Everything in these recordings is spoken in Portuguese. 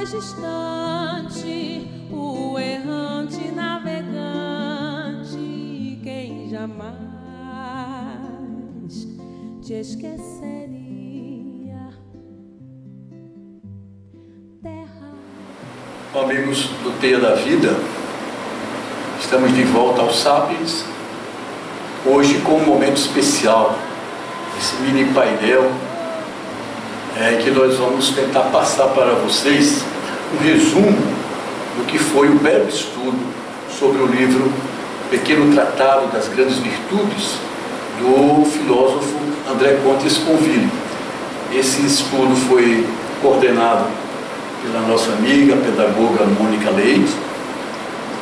mais distante, o errante navegante, quem jamais te esqueceria. Terra. Amigos do Teia da Vida, estamos de volta ao Sapiens, hoje com um momento especial, esse mini painel, que nós vamos tentar passar para vocês um resumo do que foi o breve estudo sobre o livro Pequeno Tratado das Grandes Virtudes, do filósofo André Comte Sponville. Esse estudo foi coordenado pela nossa amiga, pedagoga Mônica Leite,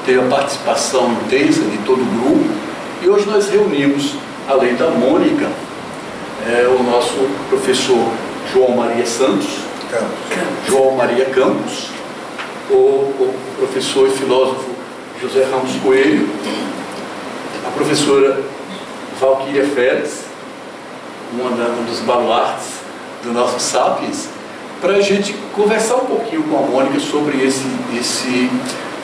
teve a participação intensa de todo o grupo, e hoje nós reunimos, além da Mônica, o nosso professor João Maria Santos, João Maria Campos, o professor e filósofo José Ramos Coelho, a professora Valquíria Félix, um dos baluartes do nosso Sapiens, para a gente conversar um pouquinho com a Mônica sobre esse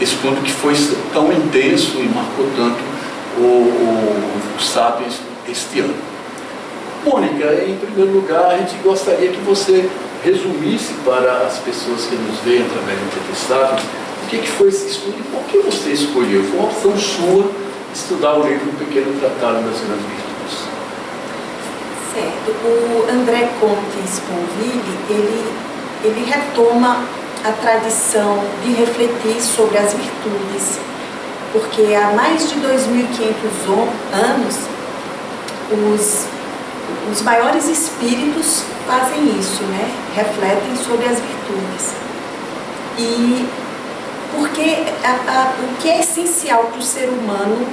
estudo que foi tão intenso e marcou tanto o Sapiens este ano. Mônica, em primeiro lugar, a gente gostaria que você resumisse para as pessoas que nos veem através do TV Sapiens o que foi esse estudo e por que você escolheu. Foi uma opção sua estudar o livro Pequeno Tratado das Grandes Virtudes. Certo. O André Comte Sponville, ele retoma a tradição de refletir sobre as virtudes, porque há mais de 2.500 anos os maiores espíritos fazem isso, né? Refletem sobre as virtudes. E porque o que é essencial para o ser humano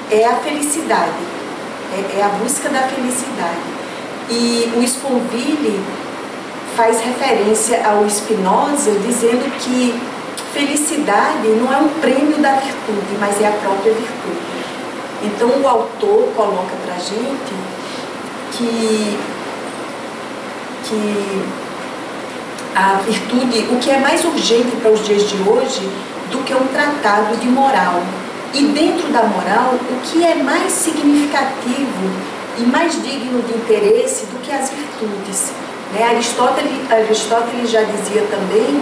é a felicidade, é a busca da felicidade. E o Sponville faz referência ao Spinoza, dizendo que felicidade não é um prêmio da virtude, mas é a própria virtude. Então o autor coloca para a gente que a virtude, o que é mais urgente para os dias de hoje do que um tratado de moral. E dentro da moral, o que é mais significativo e mais digno de interesse do que as virtudes. Né? Aristóteles já dizia também,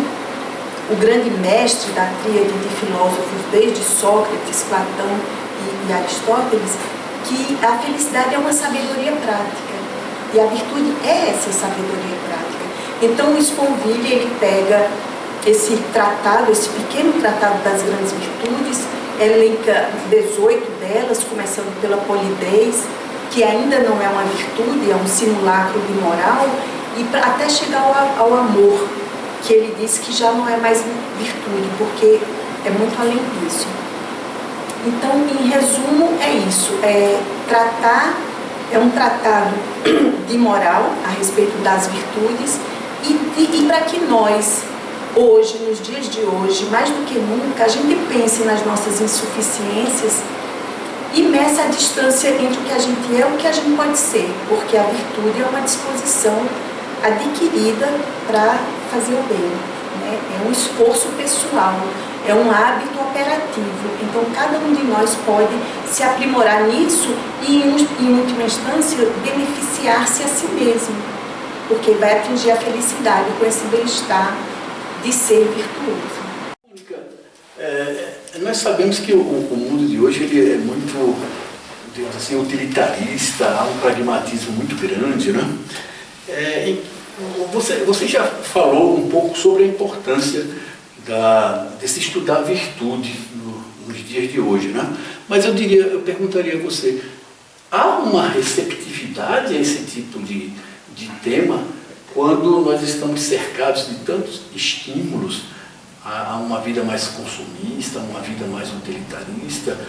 o grande mestre da tríade de filósofos, desde Sócrates, Platão e Aristóteles, que a felicidade é uma sabedoria prática, e a virtude é essa sabedoria prática. Então o Sponville, ele pega esse tratado, esse pequeno tratado das grandes virtudes, elenca 18 delas, começando pela polidez, que ainda não é uma virtude, é um simulacro de moral, e até chegar ao amor, que ele diz que já não é mais virtude, porque é muito além disso. Então, em resumo, é isso, é um tratado de moral a respeito das virtudes, e para que nós, hoje, nos dias de hoje, mais do que nunca, a gente pense nas nossas insuficiências e meça a distância entre o que a gente é e o que a gente pode ser, porque a virtude é uma disposição adquirida para fazer o bem, né? É um esforço pessoal, é um hábito operativo. Então, cada um de nós pode se aprimorar nisso e, em última instância, beneficiar-se a si mesmo, porque vai atingir a felicidade com esse bem-estar de ser virtuoso. Mônica, nós sabemos que o mundo de hoje ele é muito, digamos assim, utilitarista, há um pragmatismo muito grande, né? Você já falou um pouco sobre a importância desse estudar a virtude nos dias de hoje, né? Mas eu perguntaria a você, há uma receptividade a esse tipo de tema quando nós estamos cercados de tantos estímulos a uma vida mais consumista, uma vida mais utilitarista?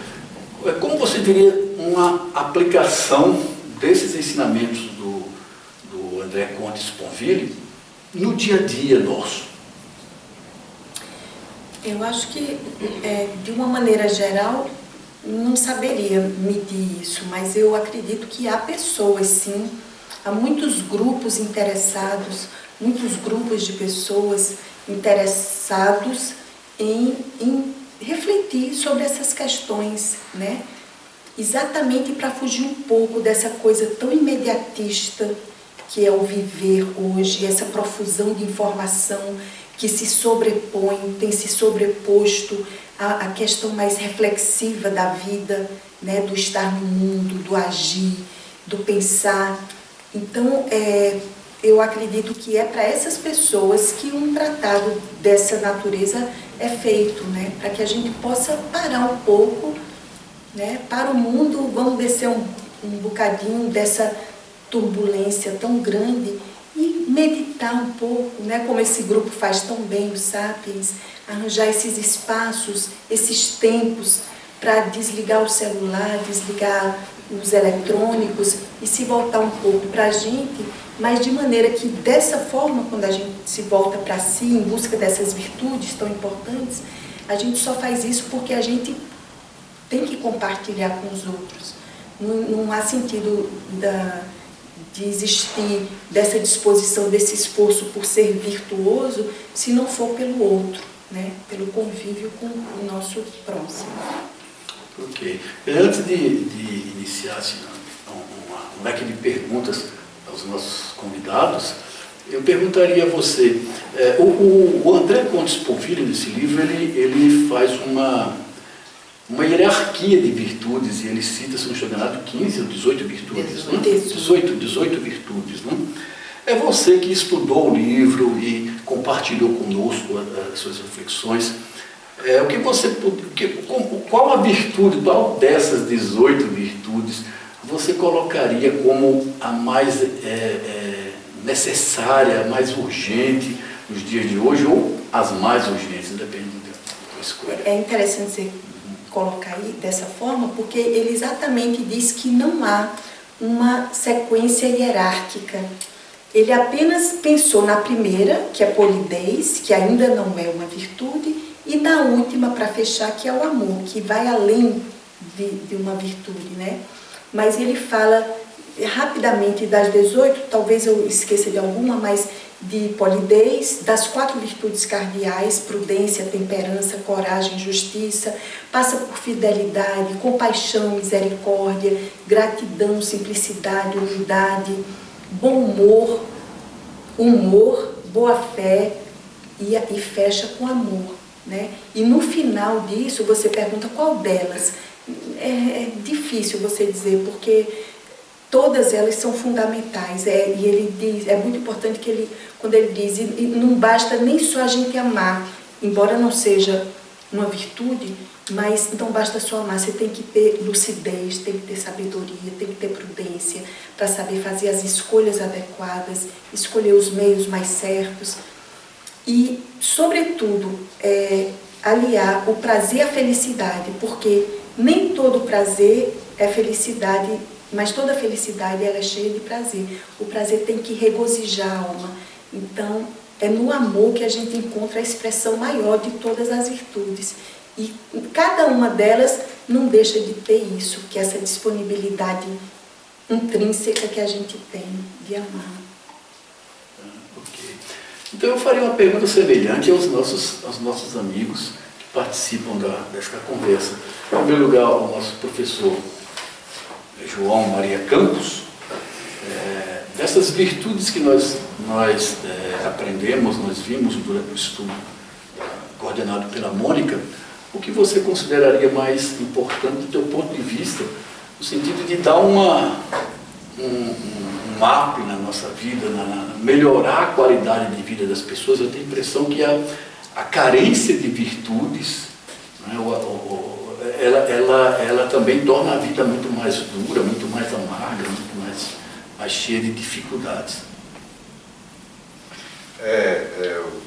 Como você diria uma aplicação desses ensinamentos do André Comte Sponville no dia a dia nosso? Eu acho que, de uma maneira geral, não saberia medir isso, mas eu acredito que há pessoas, sim, há muitos grupos interessados, muitos grupos de pessoas interessados em refletir sobre essas questões, né? Exatamente para fugir um pouco dessa coisa tão imediatista que é o viver hoje, essa profusão de informação que se sobrepõe, tem se sobreposto à questão mais reflexiva da vida, né? Do estar no mundo, do agir, do pensar. Então, eu acredito que é para essas pessoas que um tratado dessa natureza é feito, né? Para que a gente possa parar um pouco, né? Para o mundo, vamos descer um bocadinho dessa turbulência tão grande e meditar um pouco, né? Como esse grupo faz tão bem, os Sapiens, arranjar esses espaços, esses tempos para desligar o celular, desligar os eletrônicos e se voltar um pouco para a gente, mas de maneira que dessa forma, quando a gente se volta para si, em busca dessas virtudes tão importantes, a gente só faz isso porque a gente tem que compartilhar com os outros. Não há sentido de existir dessa disposição, desse esforço por ser virtuoso, se não for pelo outro, né? Pelo convívio com o nosso próximo. Ok. Antes de iniciar assim, um leque de perguntas aos nossos convidados, eu perguntaria a você, o André Contes Porfírio, nesse livro, ele faz uma hierarquia de virtudes, e ele cita, se não estou enganado, 15 ou 18 virtudes, 18 virtudes, não? É você que estudou o livro e compartilhou conosco as suas reflexões. Qual a virtude, qual dessas 18 virtudes você colocaria como a mais necessária, a mais urgente nos dias de hoje, ou as mais urgentes, dependendo da escolha? É interessante você colocar aí dessa forma, porque ele exatamente diz que não há uma sequência hierárquica. Ele apenas pensou na primeira, que é polidez, que ainda não é uma virtude, e na última, para fechar, que é o amor, que vai além de uma virtude, né? Mas ele fala rapidamente das 18, talvez eu esqueça de alguma, mas de polidez, das 4 virtudes cardeais, prudência, temperança, coragem, justiça, passa por fidelidade, compaixão, misericórdia, gratidão, simplicidade, humildade, bom humor, boa fé e fecha com amor, né? E no final disso você pergunta qual delas. É difícil você dizer, porque todas elas são fundamentais, e ele diz, é muito importante que ele, quando ele diz, e não basta nem só a gente amar, embora não seja uma virtude, mas não basta só amar, você tem que ter lucidez, tem que ter sabedoria, tem que ter prudência, para saber fazer as escolhas adequadas, escolher os meios mais certos, e, sobretudo, aliar o prazer à felicidade, porque nem todo prazer é felicidade, mas toda felicidade ela é cheia de prazer. O prazer tem que regozijar a alma. Então, é no amor que a gente encontra a expressão maior de todas as virtudes. E cada uma delas não deixa de ter isso, que é essa disponibilidade intrínseca que a gente tem de amar. Ok. Então eu faria uma pergunta semelhante aos nossos amigos que participam desta conversa. Em primeiro lugar, ao nosso professor João Maria Campos, dessas virtudes que nós aprendemos, nós vimos durante o estudo coordenado pela Mônica, o que você consideraria mais importante do teu ponto de vista, no sentido de dar um up na nossa vida, melhorar a qualidade de vida das pessoas? Eu tenho a impressão que a carência de virtudes, né, ela também torna a vida muito mais dura, muito mais amarga, muito mais cheia de dificuldades. Eu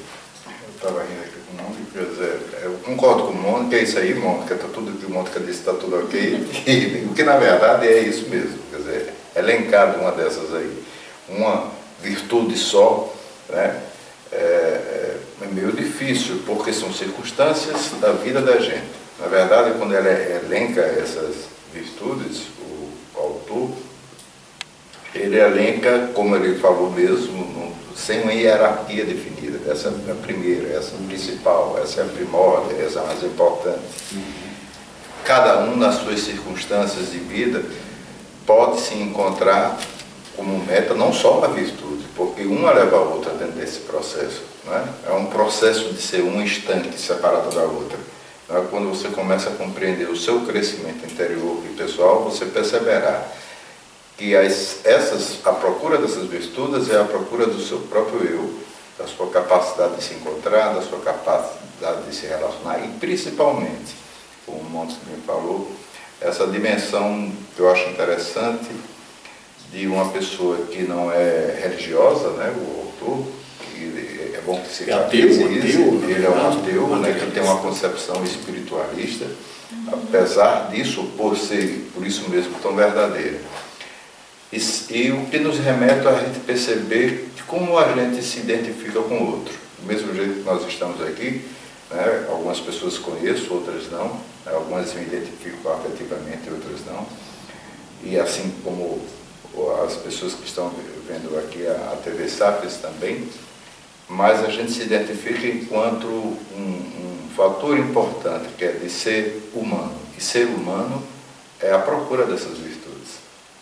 estava rindo aqui com o Mônica, quer dizer, eu concordo com o Mônica, é isso aí, Mônica, tá tudo que o Mônica disse está tudo ok, porque na verdade é isso mesmo, quer dizer, elencar uma dessas aí, uma virtude só, né, é meio difícil, porque são circunstâncias da vida da gente. Na verdade, quando ela elenca essas virtudes, o autor, ele elenca, como ele falou mesmo, sem uma hierarquia definida. Essa é a primeira, essa é a principal, essa é a primórdia, essa é a mais importante. Cada um, nas suas circunstâncias de vida, pode se encontrar como meta não só uma virtude, porque uma leva a outra dentro desse processo. Né? É um processo de ser um instante separado da outra. Né? Quando você começa a compreender o seu crescimento interior e pessoal, você perceberá que a procura dessas virtudes é a procura do seu próprio eu, da sua capacidade de se encontrar, da sua capacidade de se relacionar e principalmente, como o Montes me falou, essa dimensão que eu acho interessante de uma pessoa que não é religiosa, né, o autor, que é bom que se caracterize, ele é um ateu, né, que tem uma concepção espiritualista, apesar disso, por isso mesmo, tão verdadeira. E o que nos remete a gente perceber como a gente se identifica com o outro. Do mesmo jeito que nós estamos aqui, né, algumas pessoas conheço, outras não, né, algumas me identificam afetivamente, outras não. E assim como as pessoas que estão vendo aqui a TV Sapiens também, mas a gente se identifica enquanto um fator importante, que é de ser humano. E ser humano é a procura dessas virtudes.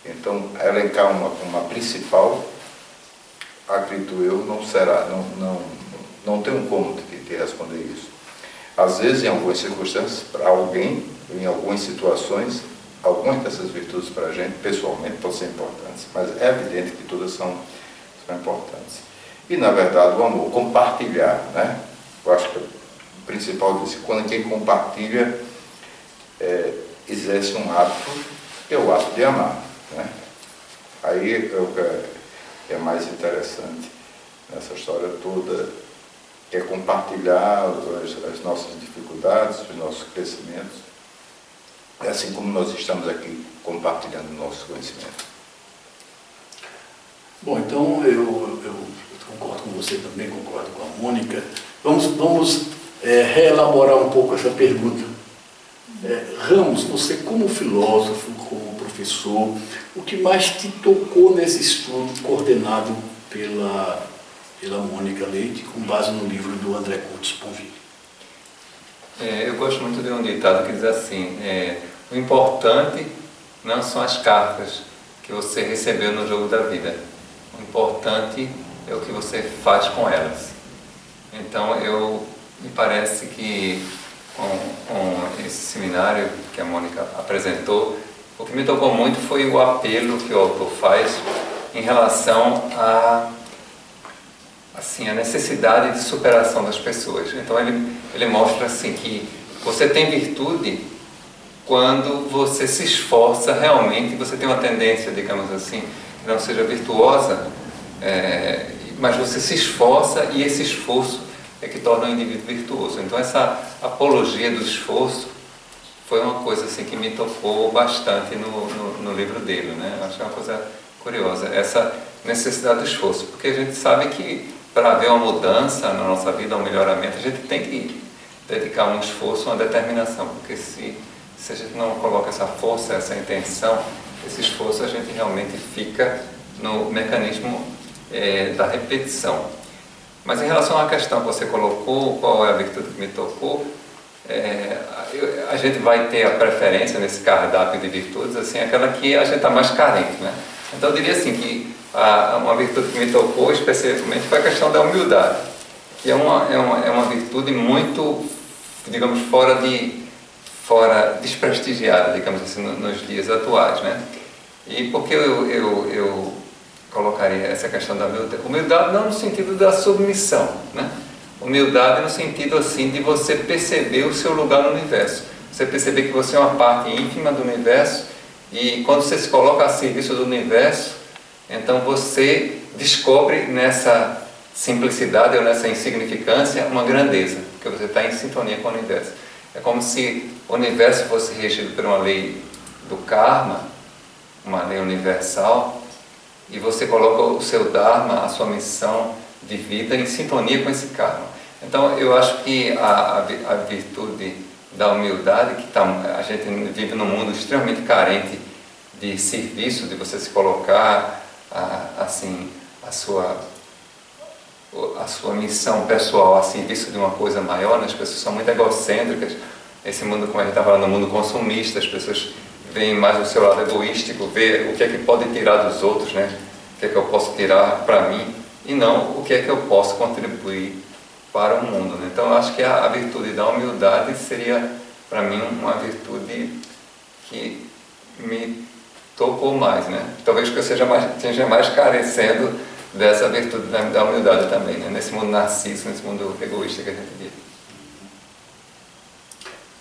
Então, elencar uma principal, acredito eu, não tem um como de responder isso. Às vezes, em algumas circunstâncias, para alguém, em algumas situações, algumas dessas virtudes para a gente, pessoalmente, podem ser importantes, mas é evidente que todas são importantes. E, na verdade, o amor, compartilhar, né? Eu acho que o principal disso, quando quem compartilha, exerce um ato, que é o ato de amar, né? Aí é o que é mais interessante nessa história toda, que é compartilhar as nossas dificuldades, os nossos crescimentos, é assim como nós estamos aqui compartilhando o nosso conhecimento. Bom, então eu concordo com você também, concordo com a Mônica. Vamos reelaborar um pouco essa pergunta. Ramos, você como filósofo, como professor, o que mais te tocou nesse estudo coordenado pela Mônica Leite, com base no livro do André Couto Sponville? Eu gosto muito de um ditado que diz assim, o importante não são as cartas que você recebeu no jogo da vida, o importante é o que você faz com elas. Então, me parece que com esse seminário que a Mônica apresentou, o que me tocou muito foi o apelo que o autor faz em relação a necessidade de superação das pessoas. Então ele mostra assim que você tem virtude quando você se esforça realmente, você tem uma tendência, digamos assim, que não seja virtuosa, mas você se esforça e esse esforço é que torna o indivíduo virtuoso. Então essa apologia do esforço foi uma coisa assim que me tocou bastante no livro dele, né? Eu achei uma coisa curiosa, essa necessidade do esforço, porque a gente sabe que para haver uma mudança na nossa vida, um melhoramento, a gente tem que dedicar um esforço, uma determinação, porque se a gente não coloca essa força, essa intenção, esse esforço, a gente realmente fica no mecanismo da repetição. Mas em relação à questão que você colocou, qual é a virtude que me tocou, a gente vai ter a preferência nesse cardápio de virtudes, assim, aquela que a gente está mais carente, né? Então eu diria assim que uma virtude que me tocou especificamente foi a questão da humildade, que é uma virtude muito, digamos, fora desprestigiada, digamos assim, nos dias atuais, né? E por que eu colocaria essa questão da humildade? Humildade não no sentido da submissão, né? Humildade no sentido assim de você perceber o seu lugar no universo, você perceber que você é uma parte ínfima do universo e quando você se coloca a serviço do universo, então você descobre nessa simplicidade ou nessa insignificância uma grandeza, porque você está em sintonia com o universo. É como se o universo fosse regido por uma lei do karma, uma lei universal, e você coloca o seu dharma, a sua missão de vida em sintonia com esse karma. Então eu acho que a virtude da humildade, que a gente vive num mundo extremamente carente de serviço, de você se colocar assim, a sua missão pessoal a serviço de uma coisa maior, né? As pessoas são muito egocêntricas. Esse mundo, como a gente está falando, é um mundo consumista, as pessoas veem mais o seu lado egoístico, vê o que é que pode tirar dos outros, né? O que é que eu posso tirar para mim, e não o que é que eu posso contribuir para o mundo, né? Então, eu acho que a virtude da humildade seria, para mim, uma virtude que me tocou mais, né? Talvez que eu esteja mais carecendo dessa virtude da humildade também, né? Nesse mundo narciso, nesse mundo egoísta que a gente vive.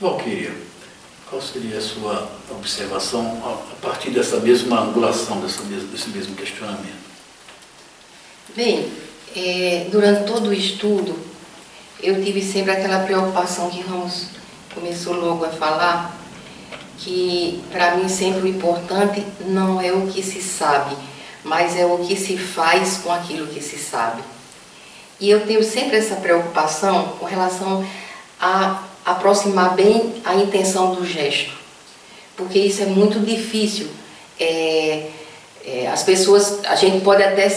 Valquíria, qual seria a sua observação a partir dessa mesma angulação, desse mesmo questionamento? Bem, durante todo o estudo, eu tive sempre aquela preocupação que Ramos começou logo a falar, que para mim sempre o importante não é o que se sabe, mas é o que se faz com aquilo que se sabe. E eu tenho sempre essa preocupação com relação a aproximar bem a intenção do gesto, porque isso é muito difícil. As pessoas, a gente pode até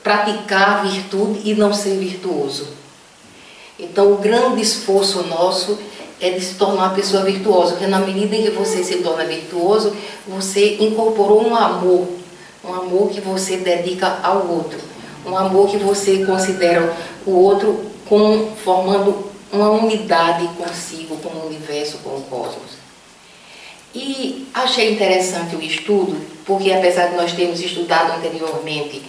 praticar virtude e não ser virtuoso. Então, o grande esforço nosso é de se tornar uma pessoa virtuosa, porque na medida em que você se torna virtuoso, você incorporou um amor que você dedica ao outro, um amor que você considera o outro como formando uma unidade consigo, com o universo, com o cosmos. E achei interessante o estudo, porque apesar de nós termos estudado anteriormente,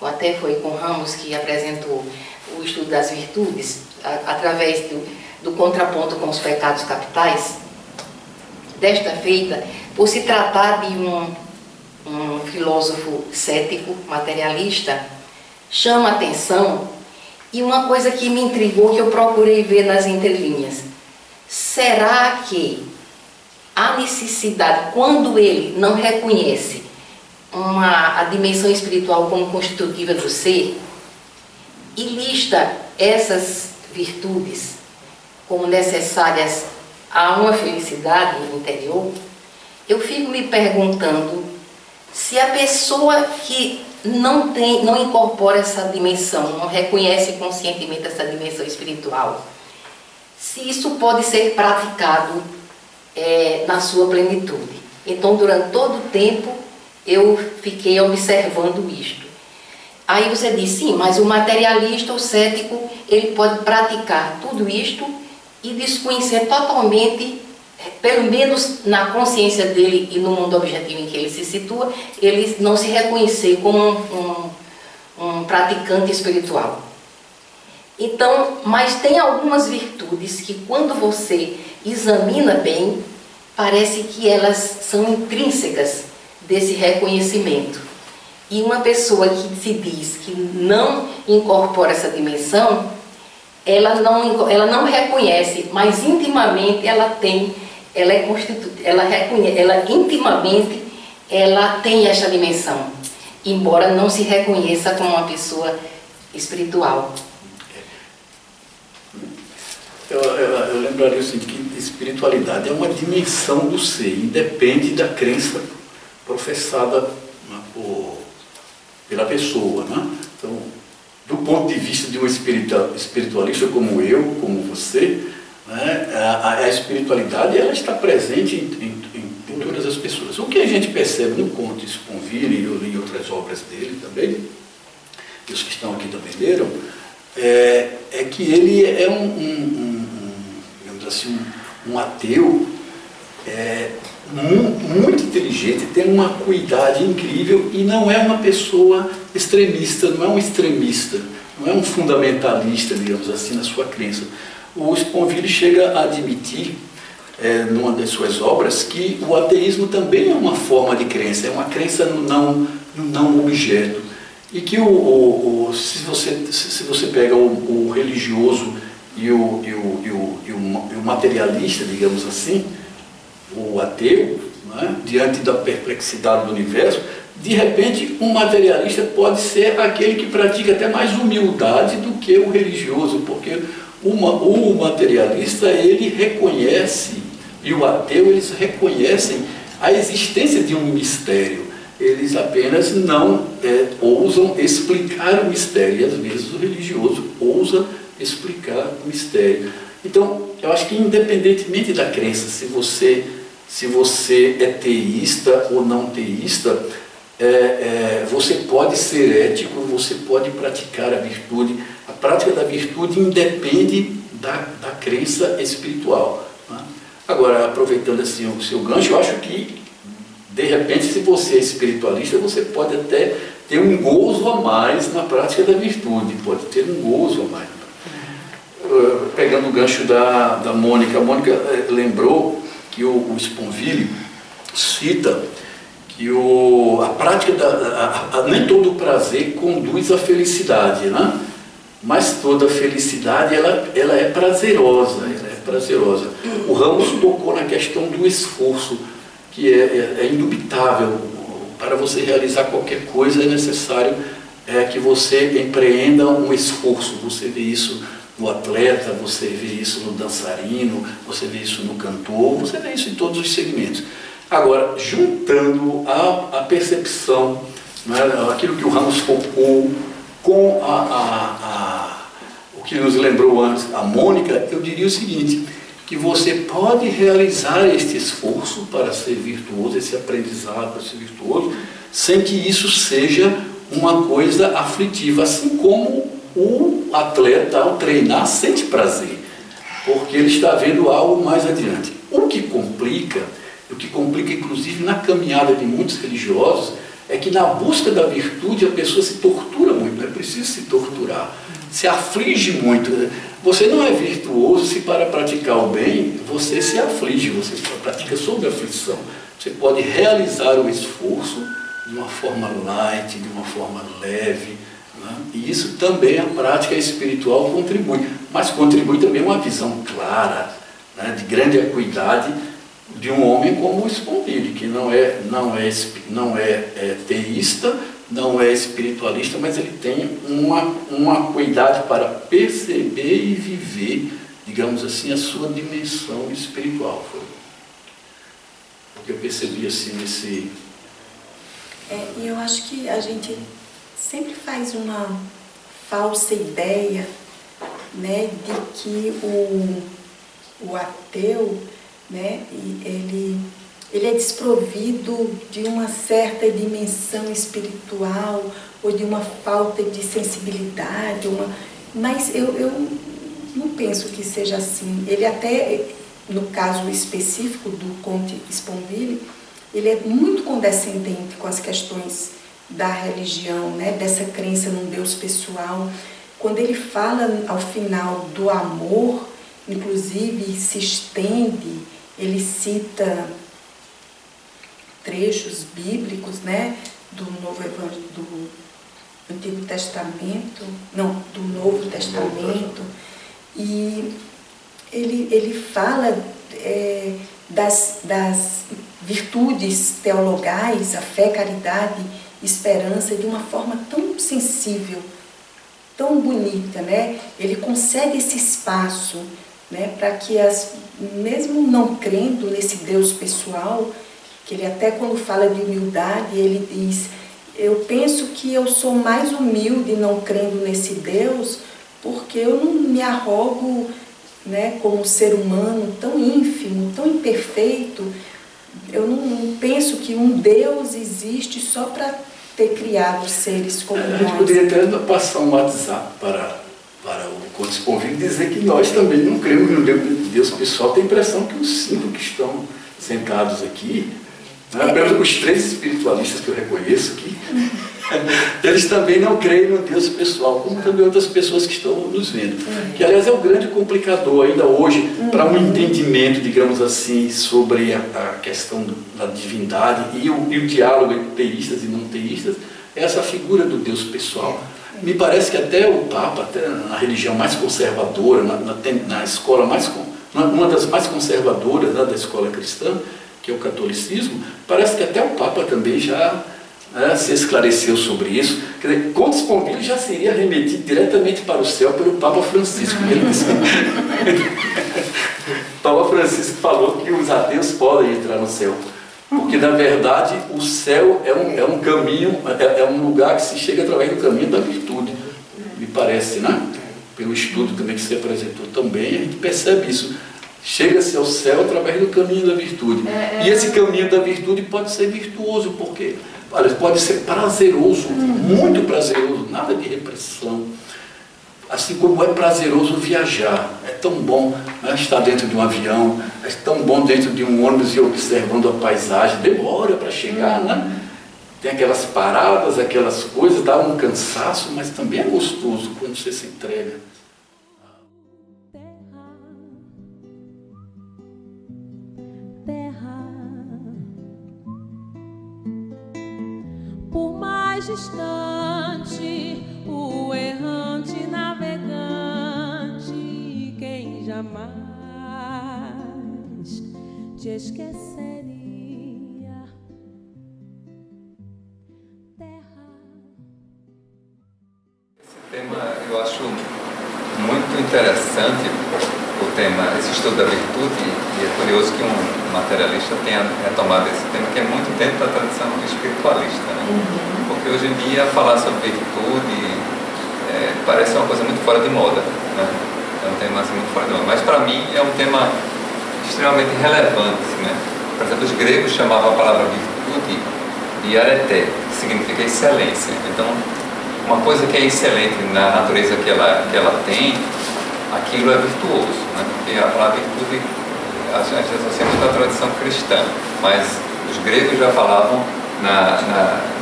até foi com Ramos que apresentou o estudo das virtudes, através do contraponto com os pecados capitais, desta feita, por se tratar de um filósofo cético, materialista, chama atenção, e uma coisa que me intrigou, que eu procurei ver nas entrelinhas: será que a necessidade, quando ele não reconhece a dimensão espiritual como constitutiva do ser, e lista essas virtudes como necessárias a uma felicidade interior, eu fico me perguntando se a pessoa que não incorpora essa dimensão, não reconhece conscientemente essa dimensão espiritual, se isso pode ser praticado na sua plenitude. Então, durante todo o tempo, eu fiquei observando isto. Aí você diz, sim, mas o materialista, o cético, ele pode praticar tudo isto e desconhecer totalmente, pelo menos na consciência dele e no mundo objetivo em que ele se situa, ele não se reconhecer como um praticante espiritual. Então, mas tem algumas virtudes que, quando você examina bem, parece que elas são intrínsecas desse reconhecimento. E uma pessoa que se diz que não incorpora essa dimensão, ela não reconhece, mas intimamente intimamente ela tem essa dimensão, embora não se reconheça como uma pessoa espiritual. Eu lembraria assim, que espiritualidade é uma dimensão do ser, independe da crença professada, né, pela pessoa, né? Então, do ponto de vista de um espiritualista como eu, como você, né, a espiritualidade ela está presente em todas as pessoas. O que a gente percebe no conto Sponville, e eu li outras obras dele também, e os que estão aqui também leram, é que ele é digamos assim, um ateu muito inteligente, tem uma acuidade incrível e não é uma pessoa extremista, não é um extremista, não é um fundamentalista, digamos assim, na sua crença. O Sponville chega a admitir, numa das suas obras, que o ateísmo também é uma forma de crença, é uma crença no não objeto. E que se você pega o religioso e o materialista, digamos assim, o ateu, né, diante da perplexidade do universo, de repente um materialista pode ser aquele que pratica até mais humildade do que o religioso, porque o materialista ele reconhece, e o ateu eles reconhecem a existência de um mistério. eles apenas não ousam explicar o mistério, e às vezes o religioso ousa explicar o mistério. Então, eu acho que independentemente da crença, se você é teísta ou não teísta, você pode ser ético, você pode praticar a virtude. A prática da virtude independe da crença espiritual, né? Agora, aproveitando assim o seu gancho, eu acho que, de repente, se você é espiritualista, você pode até ter um gozo a mais na prática da virtude, pode ter um gozo a mais. Pegando o gancho da Mônica, a Mônica lembrou que o Sponville cita que a prática nem todo prazer conduz à felicidade, né? Mas toda felicidade ela é prazerosa, O Ramos tocou na questão do esforço, que é indubitável. Para você realizar qualquer coisa é necessário que você empreenda um esforço. Você vê isso no atleta, você vê isso no dançarino, você vê isso no cantor, você vê isso em todos os segmentos. Agora, juntando a percepção, né, aquilo que o Ramos focou com o que nos lembrou antes, a Mônica, eu diria o seguinte, que você pode realizar este esforço para ser virtuoso, esse aprendizado para ser virtuoso, sem que isso seja uma coisa aflitiva, assim como o atleta, ao treinar, sente prazer, porque ele está vendo algo mais adiante. O que complica inclusive na caminhada de muitos religiosos, é que na busca da virtude a pessoa se tortura muito, não é preciso se torturar, se aflige muito. Você não é virtuoso se para praticar o bem, você se aflige, você pratica sob aflição. Você pode realizar o esforço de uma forma light, de uma forma leve, né? E isso também a prática espiritual contribui, mas contribui também uma visão clara, né, de grande acuidade de um homem como o Sponville, que não é teísta, não é espiritualista, mas ele tem uma acuidade para perceber e viver, digamos assim, a sua dimensão espiritual. Foi o que eu percebi assim nesse... E eu acho que a gente sempre faz uma falsa ideia, né, de que o ateu, né, ele é desprovido de uma certa dimensão espiritual ou de uma falta de sensibilidade, mas eu não penso que seja assim. Ele até, no caso específico do Conte Sponville, ele é muito condescendente com as questões da religião, né, dessa crença num Deus pessoal. Quando ele fala ao final do amor, inclusive se estende, ele cita trechos bíblicos, né, do Antigo Testamento, não, do Novo Testamento, e ele fala das virtudes teologais, a fé, caridade, esperança, de uma forma tão sensível, tão bonita, né? Ele concede esse espaço, né, para que mesmo não crendo nesse Deus pessoal, que ele até quando fala de humildade, ele diz, eu penso que eu sou mais humilde não crendo nesse Deus, porque eu não me arrogo, né, como ser humano tão ínfimo, tão imperfeito. Eu não penso que um Deus existe só para ter criado seres como nós. A gente poderia até passar um WhatsApp para o Conte Sponville e dizer que nós também não cremos no Deus pessoal. Tem a impressão que os 5 que estão sentados aqui, né, pelo os 3 espiritualistas que eu reconheço aqui, eles também não creem no Deus pessoal, como também outras pessoas que estão nos vendo. Que, aliás, é o grande complicador ainda hoje para um entendimento, digamos assim, sobre a questão da divindade e o diálogo entre teístas e não teístas, é essa figura do Deus pessoal. Me parece que até o Papa, até na religião mais conservadora, na escola uma das mais conservadoras, né, da escola cristã, que é o catolicismo, parece que até o Papa também já se esclareceu sobre isso. Quer dizer, Conte Sponville já seria remetido diretamente para o céu pelo Papa Francisco. O Papa Francisco falou que os ateus podem entrar no céu. Porque, na verdade, o céu é um caminho, é um lugar que se chega através do caminho da virtude, me parece, né? Pelo estudo também que você apresentou também, a gente percebe isso. Chega-se ao céu através do caminho da virtude. E esse caminho da virtude pode ser virtuoso, porque pode ser prazeroso, muito prazeroso, nada de repressão. Assim como é prazeroso viajar, é tão bom, né, estar dentro de um avião, é tão bom dentro de um ônibus e observando a paisagem, demora para chegar, né? Tem aquelas paradas, aquelas coisas, dá um cansaço, mas também é gostoso quando você se entrega. Terra, por mais distante, o errante navegante, quem jamais te esqueceria. Terra. Esse tema eu acho muito interessante, o tema, esse estudo da virtude, e é curioso que um materialista tenha retomado esse tema, que é muito dentro da tradição espiritualista, né? Porque hoje em dia falar sobre virtude parece uma coisa muito fora de moda, né? É um tema assim, muito fora de moda, mas para mim é um tema extremamente relevante, né? Por exemplo, os gregos chamavam a palavra virtude de arete, que significa excelência. Então, uma coisa que é excelente na natureza que ela tem, aquilo é virtuoso, né? Porque a palavra virtude a gente associa muito à tradição cristã, mas os gregos já falavam,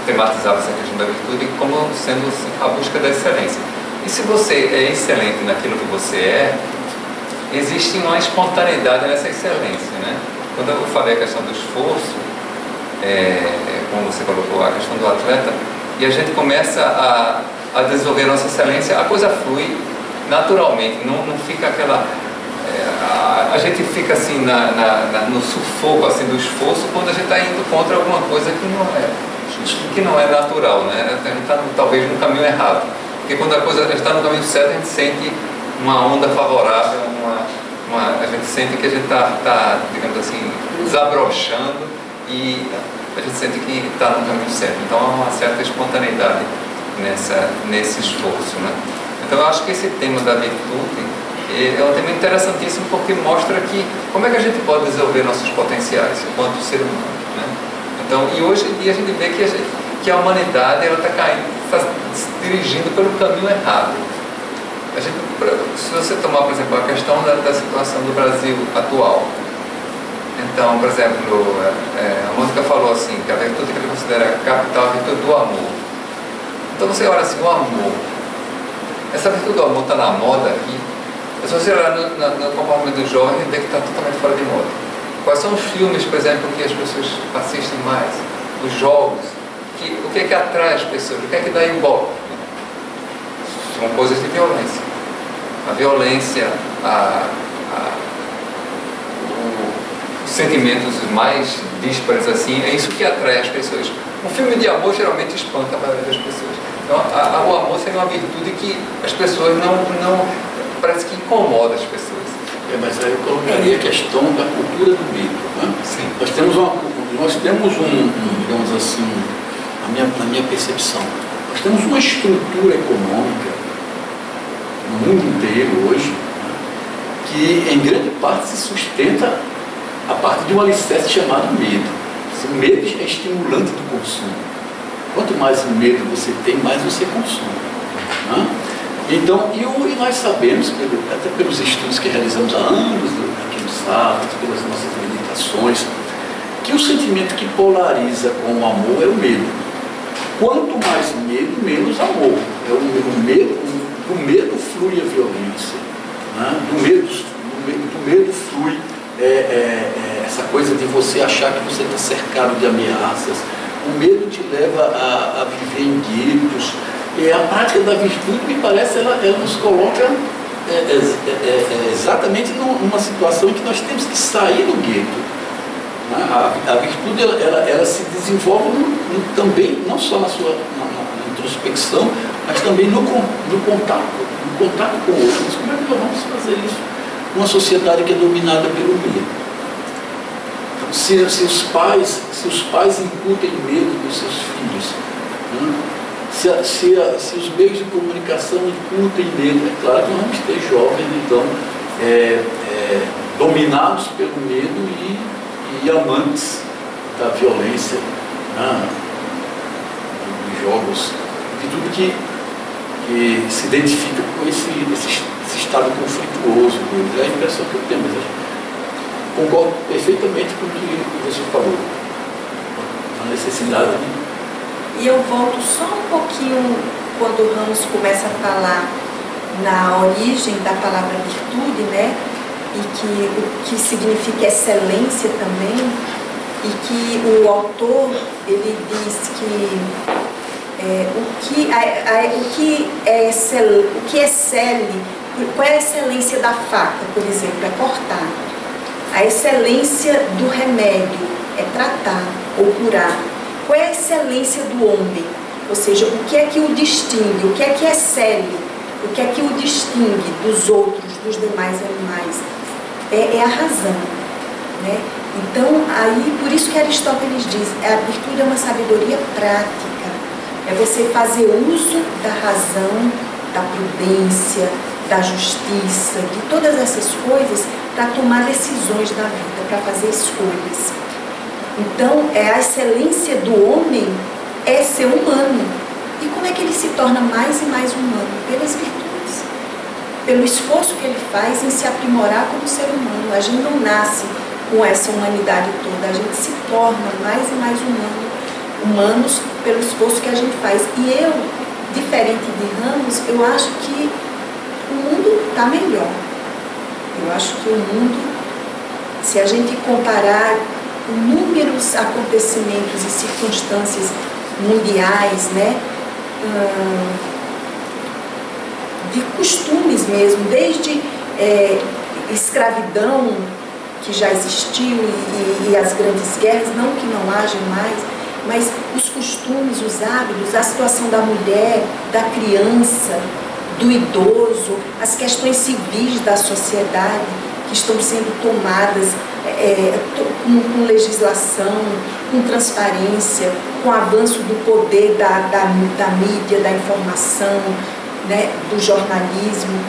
tematizavam essa questão da virtude como sendo a busca da excelência. E se você é excelente naquilo que você é, existe uma espontaneidade nessa excelência, né? Quando eu falei a questão do esforço, como você colocou, a questão do atleta, e a gente começa a desenvolver a nossa excelência, a coisa flui naturalmente, não fica aquela... a gente fica assim no sufoco assim, do esforço quando a gente está indo contra alguma coisa que não é natural, né? A gente está talvez no caminho errado, porque quando a gente está no caminho certo, a gente sente uma onda favorável, a gente sente que a gente está, digamos assim, desabrochando e a gente sente que está no caminho certo. Então há uma certa espontaneidade nesse esforço, né? Então eu acho que esse tema da virtude é um tema interessantíssimo, porque mostra como é que a gente pode desenvolver nossos potenciais enquanto ser humano, né? Então, e hoje em dia a gente vê que a humanidade está se dirigindo pelo caminho errado. Se você tomar, por exemplo, a questão da situação do Brasil atual, então, por exemplo, a música falou assim, que a virtude que ele considera capital é a virtude do amor. Então você olha assim, o amor, essa virtude do amor está na moda aqui. Se você olhar no comportamento do jovem, vê que está totalmente fora de moda. Quais são os filmes, por exemplo, que as pessoas assistem mais? Os jogos? O que é que atrai as pessoas? O que é que dá ibope? São coisas de violência. A violência, os sentimentos mais díspares, assim, é isso que atrai as pessoas. Um filme de amor geralmente espanta a maioria das pessoas. Então, o amor seria uma virtude que as pessoas não parece que incomoda as pessoas. Mas aí eu colocaria a questão da cultura do mito, né? Sim. Nós temos digamos assim, na minha percepção, nós temos uma estrutura econômica no mundo inteiro hoje, né, que em grande parte se sustenta a partir de um alicerce chamado medo. O medo é estimulante do consumo. Quanto mais medo você tem, mais você consome, né? Então, e nós sabemos, até pelos estudos que realizamos há anos aqui no sábado, pelas nossas meditações, que o sentimento que polariza com o amor é o medo. Quanto mais medo, menos amor. Do medo flui a violência, né? Do medo flui essa coisa de você achar que você está cercado de ameaças. O medo te leva a viver em guetos. E a prática da virtude, me parece, ela nos coloca exatamente numa situação em que nós temos que sair do gueto. A virtude ela se desenvolve também, não só na sua introspecção, mas também no contato com o outro. Mas como é que nós vamos fazer isso numa sociedade que é dominada pelo medo? se os pais incutem medo dos seus filhos, né? se os meios de comunicação incutem medo, é claro que nós vamos ter jovens, então, dominados pelo medo e amantes da violência, né? Dos jogos, de tudo que se identifica com esse estado conflituoso deles. É a impressão que eu tenho, mas eu concordo perfeitamente com o que você falou, a necessidade de... E eu volto só um pouquinho quando o Ramos começa a falar na origem da palavra virtude, né? E que o que significa excelência também, e que o autor, ele diz que o que excele, qual é a excelência da faca, por exemplo, é cortar. A excelência do remédio é tratar ou curar. Qual é a excelência do homem? Ou seja, o que é que o distingue, o que é que excele, o que é que o distingue dos outros, dos demais animais? É a razão, né? Então, aí, por isso que Aristóteles diz, a virtude é uma sabedoria prática, é você fazer uso da razão, da prudência, da justiça, de todas essas coisas para tomar decisões na vida, para fazer escolhas. Então, a excelência do homem é ser humano. E como é que ele se torna mais e mais humano? Pelas virtudes. Pelo esforço que ele faz em se aprimorar como ser humano. A gente não nasce com essa humanidade toda, a gente se torna mais e mais humanos pelo esforço que a gente faz. E eu, diferente de Ramos, eu acho que o mundo está melhor. Eu acho que o mundo, se a gente comparar inúmeros acontecimentos e circunstâncias mundiais, né, de costumes mesmo, desde escravidão, que já existiu, e as grandes guerras, não que não haja mais, mas os costumes, os hábitos, a situação da mulher, da criança, do idoso, as questões civis da sociedade que estão sendo tomadas com legislação, com transparência, com o avanço do poder da mídia, da informação, né, do jornalismo,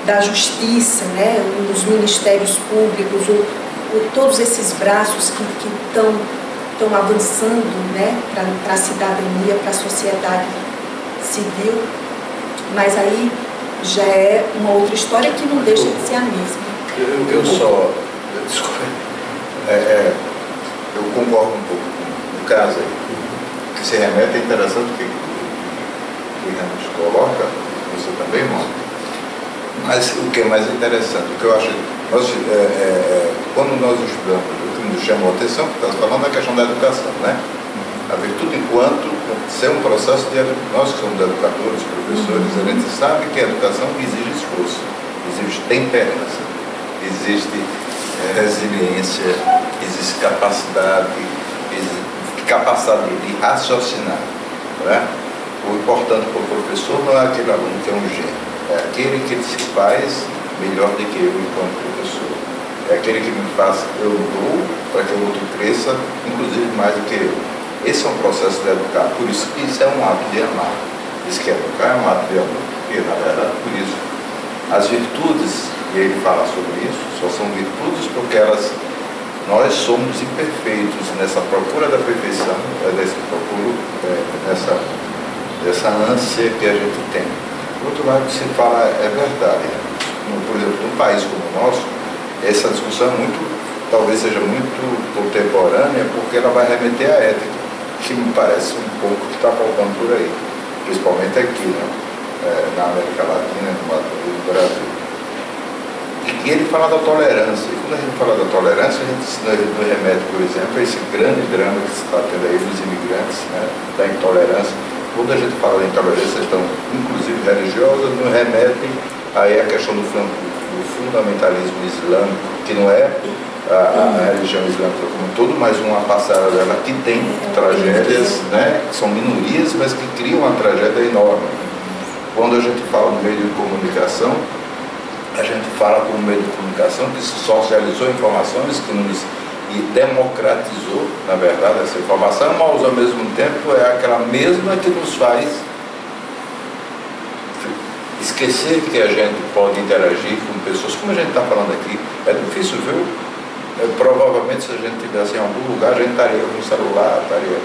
da justiça, né, os ministérios públicos, todos esses braços que estão avançando, né, para a cidadania, para a sociedade civil. Mas aí já é uma outra história que não deixa de ser a mesma. Eu concordo um pouco com o caso aí, que se remete, é interessante que o Ramos coloca, você também, Mônica. Mas o que é mais interessante, o que eu acho, quando nós estudamos, o que nos chamou a atenção, porque estamos falando da questão da educação, né? A virtude enquanto ser um processo de... Nós que somos educadores, professores, a gente sabe que a educação exige esforço, exige temperança, existe resiliência, existe capacidade de raciocinar. Né? O importante para o professor não é aquele aluno que é um gênio, é aquele que se faz melhor do que eu enquanto professor. É aquele que me faz, eu dou para que o outro cresça, inclusive mais do que eu. Esse é um processo de educar, por isso que isso é um ato de amar. Isso que educar é um ato de amor, porque na verdade por isso as virtudes, e ele fala sobre isso, só são virtudes porque nós somos imperfeitos nessa procura da perfeição, dessa ânsia que a gente tem. Por outro lado, se fala, é verdade, por exemplo, num país como o nosso, essa discussão talvez seja muito contemporânea, porque ela vai remeter à ética, que me parece um pouco que está faltando por aí, principalmente aqui, né? Na América Latina, no Brasil. E ele fala da tolerância, e quando a gente fala da tolerância, a gente nos remete, por exemplo, a esse grande drama que se está tendo aí dos imigrantes, né? Da intolerância. Quando a gente fala da intolerância, então, inclusive religiosa, nos remete aí a questão do fundamentalismo islâmico, que não é a religião islâmica como um todo, mas uma passada dela que tem tragédias, né, que são minorias, mas que criam uma tragédia enorme. Quando a gente fala no meio de comunicação, a gente fala como meio de comunicação que socializou informações, que nos e democratizou, na verdade, essa informação, mas ao mesmo tempo é aquela mesma que nos faz esquecer que a gente pode interagir com pessoas, como a gente está falando aqui. É difícil, viu? Provavelmente, se a gente estivesse em algum lugar, a gente estaria com o celular, estaria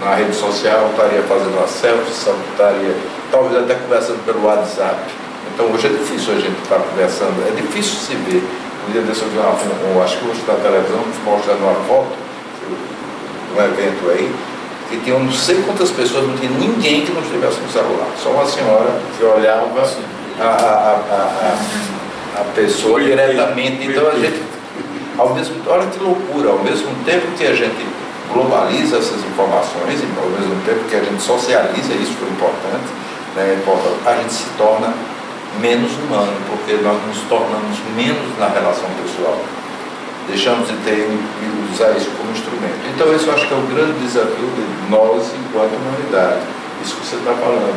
na rede social, estaria fazendo uma selfie, estaria talvez até conversando pelo WhatsApp. Então hoje é difícil a gente estar conversando, é difícil se ver. Um dia desse eu vi acho que hoje na televisão mostrando uma foto de um evento aí, que tinham não sei quantas pessoas, não tinha ninguém que não estivesse no celular, só uma senhora que olhava a pessoa diretamente. Então a gente, olha que loucura, ao mesmo tempo que a gente globaliza essas informações, e ao mesmo tempo que a gente socializa, isso foi importante, né, a gente se torna menos humano, porque nós nos tornamos menos na relação pessoal, deixamos de ter e usar isso como instrumento. Então esse eu acho que é o grande desafio de nós enquanto humanidade, isso que você está falando,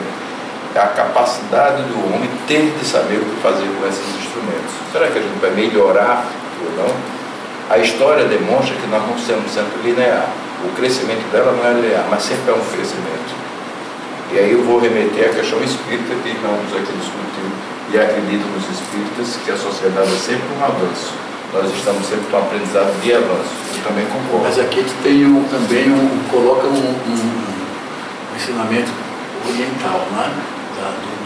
é a capacidade do homem ter de saber o que fazer com esses instrumentos. Será que a gente vai melhorar ou não? A história demonstra que nós não somos sempre linear. O crescimento dela não é linear, mas sempre é um crescimento. E aí eu vou remeter à questão espírita que irmãos aqui discutindo e acreditam nos espíritas que a sociedade é sempre um avanço. Nós estamos sempre com um aprendizado de avanço. Eu também concordo. Mas aqui tem coloca um ensinamento oriental, né?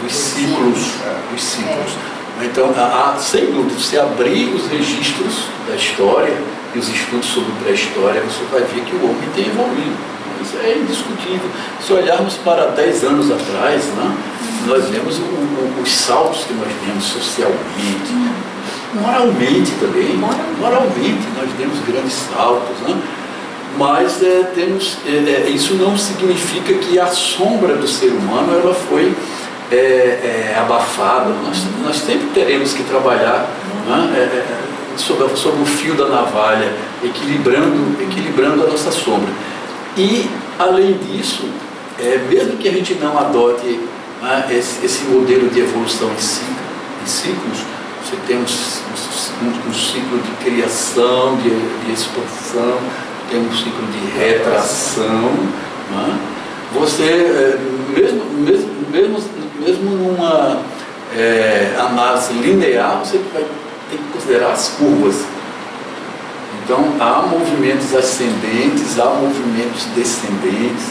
Dos ciclos. Dos ciclos. Então, sem dúvida, se abrir os registros da história e os estudos sobre pré-história, você vai ver que o homem tem evoluído. Isso é indiscutível. Se olharmos para 10 anos atrás, né, nós vemos os saltos que nós temos socialmente, moralmente também. Moralmente nós temos grandes saltos, né? Mas isso não significa que a sombra do ser humano ela foi abafada. Nós sempre teremos que trabalhar, né, sobre o fio da navalha, equilibrando a nossa sombra. E, além disso, mesmo que a gente não adote, né, esse modelo de evolução em ciclos, você tem um ciclo de criação, de expansão, tem um ciclo de retração, né? Você, mesmo numa análise linear, você vai ter que considerar as curvas. Então, há movimentos ascendentes, há movimentos descendentes.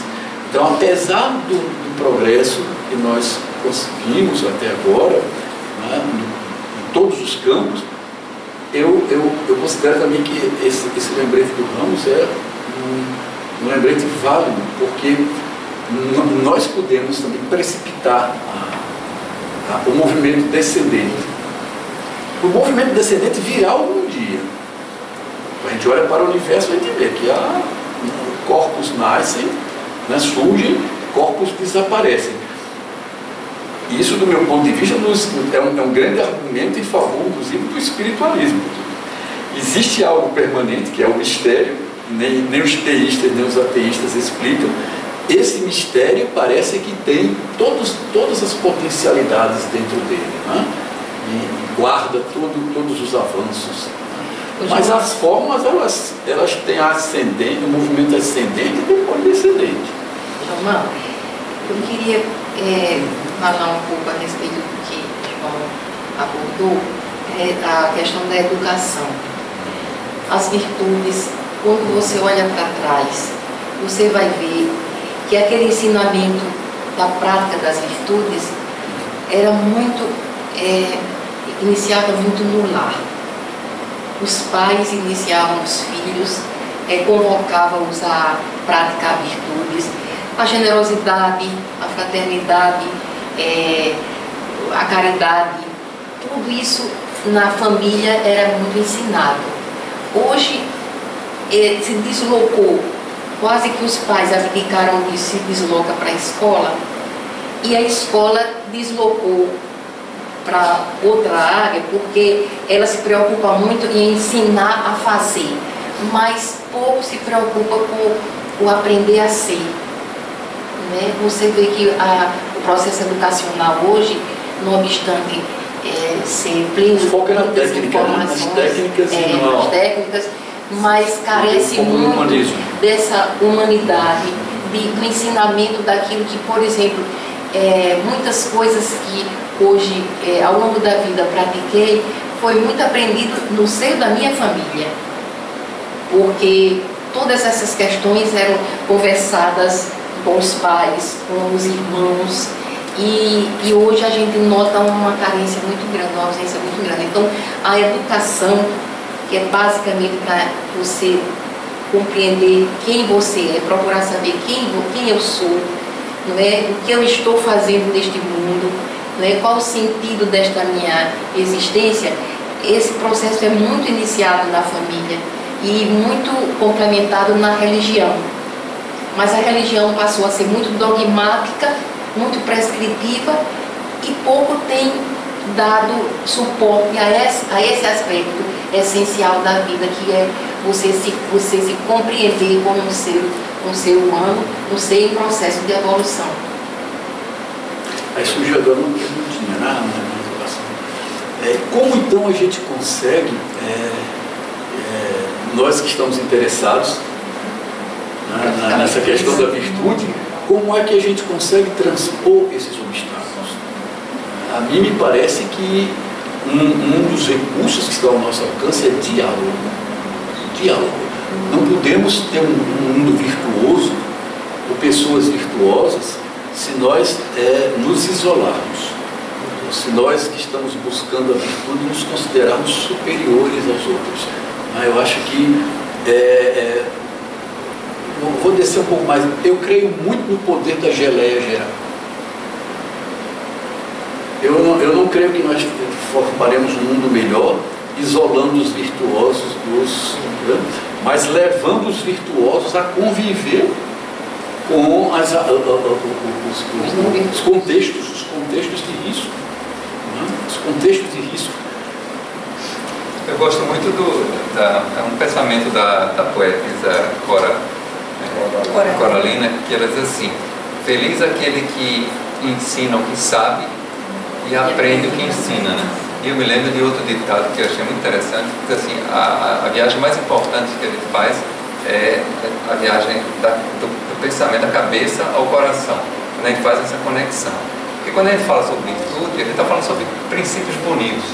Então, apesar do progresso que nós conseguimos até agora, né, em todos os campos, eu considero também que esse lembrete do Ramos é um lembrete válido, porque nós podemos também precipitar o movimento descendente. O movimento descendente virá algum dia. A gente olha para o universo e a gente vê que corpos nascem, né, surgem, corpos desaparecem. Isso, do meu ponto de vista, é um grande argumento em favor, inclusive, do espiritualismo. Existe algo permanente, que é o mistério, nem os teístas, nem os ateístas explicam. Esse mistério parece que tem todas as potencialidades dentro dele, né? E guarda todos os avanços. Mas as formas, elas têm o movimento ascendente e depois descendente. João, eu queria falar um pouco a respeito do que o João abordou, a questão da educação. As virtudes, quando você olha para trás, você vai ver que aquele ensinamento da prática das virtudes era muito, iniciava muito no lar. Os pais iniciavam os filhos, convocavam-os a praticar virtudes, a generosidade, a fraternidade, a caridade, tudo isso na família era muito ensinado. Hoje se deslocou, quase que os pais abdicaram disso, se desloca para a escola, e a escola deslocou para outra área, porque ela se preocupa muito em ensinar a fazer, mas pouco se preocupa com o aprender a ser. Né? Você vê que o processo educacional hoje, não obstante ser pleno foca na técnica, nas técnicas, nas técnicas, mas carece Como muito humanismo. dessa humanidade, do ensinamento daquilo que, por exemplo, muitas coisas que hoje, ao longo da vida, pratiquei, foi muito aprendido no seio da minha família, porque todas essas questões eram conversadas com os pais, com os irmãos, e hoje a gente nota uma carência muito grande, uma ausência muito grande. Então, a educação, que é basicamente para você compreender quem você é, procurar saber quem eu sou, não é? O que eu estou fazendo neste mundo, não é? Qual o sentido desta minha existência. Esse processo é muito iniciado na família e muito complementado na religião. Mas a religião passou a ser muito dogmática, muito prescritiva e pouco tem dado suporte a esse aspecto essencial da vida, que é você se compreender como um ser humano, um ser em processo de evolução. Aí surgiu agora uma perguntinha na relação. Como então a gente consegue, nós que estamos interessados nessa questão da virtude, como é que a gente consegue transpor esses obstáculos? A mim me parece que um dos recursos que estão ao nosso alcance é diálogo. Não podemos ter um mundo virtuoso ou pessoas virtuosas se nós nos isolarmos. Se nós que estamos buscando a virtude nos considerarmos superiores aos outros. Eu acho que vou descer um pouco mais. Eu creio muito no poder da geleia geral. Eu não creio que nós formaremos um mundo melhor isolando os virtuosos mas levando os virtuosos a conviver com os contextos de risco. Os contextos de risco. Eu gosto muito é um pensamento da poetisa Coralina, que ela diz assim: feliz aquele que ensina o que sabe e aprende o que ensina, né? E eu me lembro de outro ditado que eu achei muito interessante, que diz assim: a viagem mais importante que a gente faz é a viagem do pensamento, da cabeça ao coração, quando a gente faz essa conexão. Porque quando a gente fala sobre virtude, a gente está falando sobre princípios bonitos,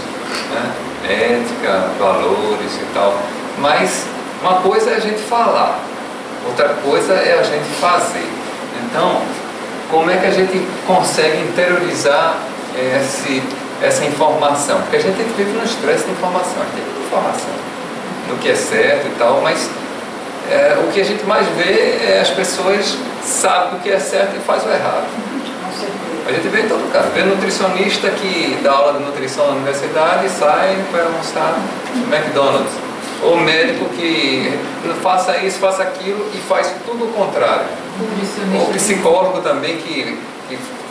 né? Ética, valores e tal, mas uma coisa é a gente falar, outra coisa é a gente fazer. Então, como é que a gente consegue interiorizar essa informação? Porque a gente vive no estresse de informação, a gente tem informação do que é certo e tal, mas o que a gente mais vê é as pessoas sabem o que é certo e faz o errado. A gente vê em todo caso, vê nutricionista que dá aula de nutrição na universidade e sai para almoçar no McDonald's, ou médico que faça isso, faça aquilo e faz tudo o contrário, ou psicólogo também que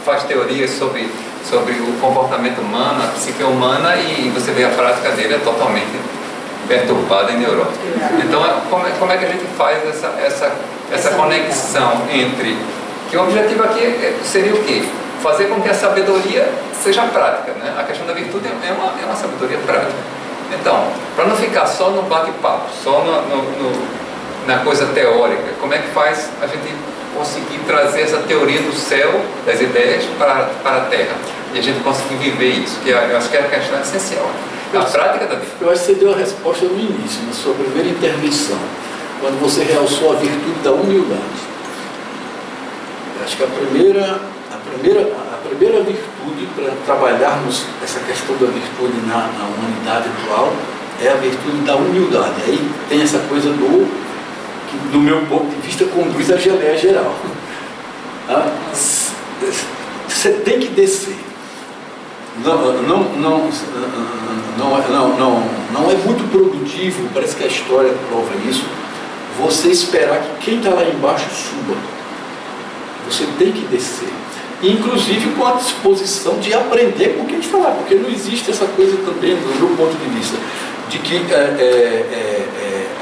faz teorias sobre o comportamento humano, a psique humana, e você vê a prática dele é totalmente perturbada e neurótica. Então, como é que a gente faz essa conexão entre... Que o objetivo aqui seria o quê? Fazer com que a sabedoria seja prática, né? A questão da virtude é uma sabedoria prática. Então, para não ficar só no bate-papo, só na coisa teórica, como é que faz a gente conseguir trazer essa teoria do céu, das ideias, para a Terra? E a gente conseguir viver isso, que eu acho que é a questão essencial. A prática da virtude. Eu acho que você deu a resposta no início, na sua primeira intervenção, quando você realçou a virtude da humildade. Eu acho que a primeira virtude para trabalharmos essa questão da virtude na humanidade atual é a virtude da humildade. Aí tem essa coisa que, do meu ponto de vista, conduz à geleia geral. Você tem que descer. Não é muito produtivo, parece que a história prova isso, você esperar que quem está lá embaixo suba. Você tem que descer, inclusive com a disposição de aprender com quem está lá, porque não existe essa coisa também, do meu ponto de vista, de que